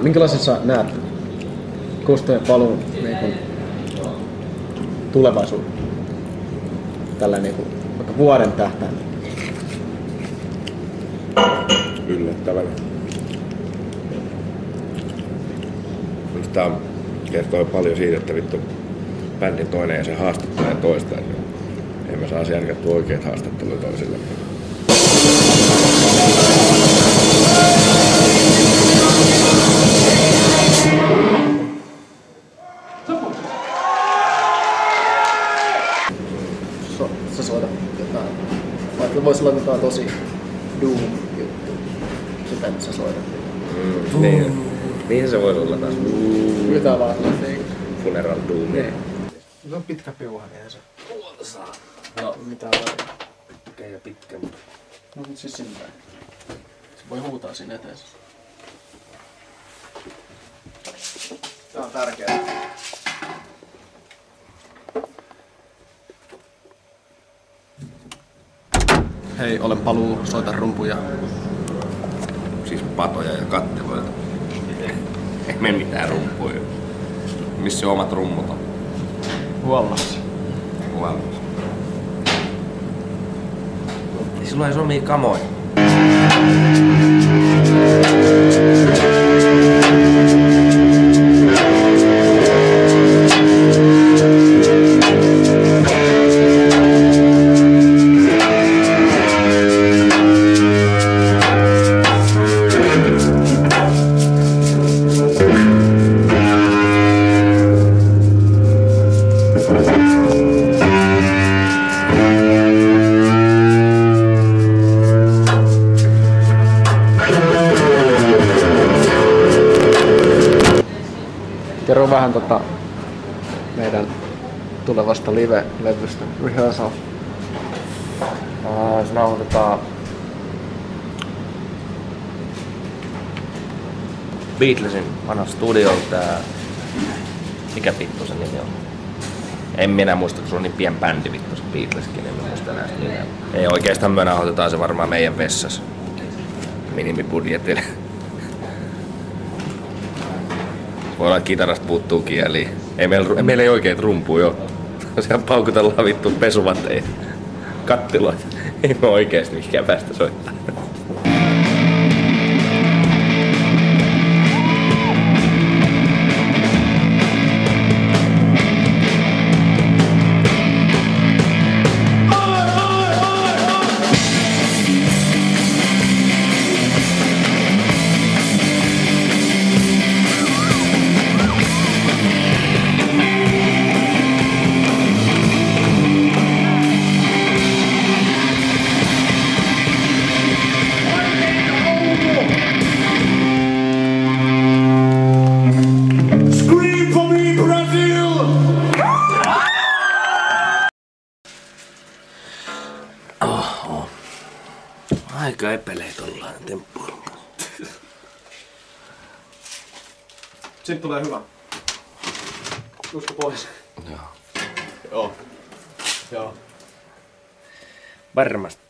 Minkälaisessa näet Kustojen paluun niin kuin tulevaisuuden? Tällä niin kuin, vaikka vuoden tähtäimellä. Yllättävän. Tämä kertoo paljon siitä, että vittu bändin toinen ja se haastattelee toista. Niin emme saa järkättyä oikeat haastatteluja toisille. Sä soitat jotain. Vaikka vois olla jotain tosi doom-juttu. Sitä sä soitat. Niin se voisi olla taas. Jotain vaan Funeral doom. Se on pitkä piuha, niin se. Saa. No, mitä väliä. Okei ja pitkä, mutta... No mut siis sinne. Se voi huutaa sinne eteensä. Tää on tärkeää. Hei, olen Paluu, soitan rumpuja. Siis patoja ja kattiloita. Ei mene mitään rumpuja. Missä omat rummut on? Huollossa. Huollossa. Ei sulla edes omia kamoja. Kerro vähän meidän tulevasta live-levystä, Rehearsal. Se nauhoitetaan Beatlesin vanha studiolta. Mikä vittu se nimi on? En minä muista, kun se on niin pieni bändi vittu se Beatleskin, en muista enää sitä nimeä. Ei oikeastaan me nauhoitetaan se varmaan meidän vessassa. Minimibudjetilla. Voi olla, että kitarasta puuttuu kieliä. Meillä ei oikein rumpuja ole. Siellä paukutellaan vittu pesuvateja. Kattiloita. Ei me oikeesti mikään päästä soittaa. Aika epelee tollainen temppuilun. Sitten tulee hyvä. Usko pois. Joo. Joo. Joo. Varmasti.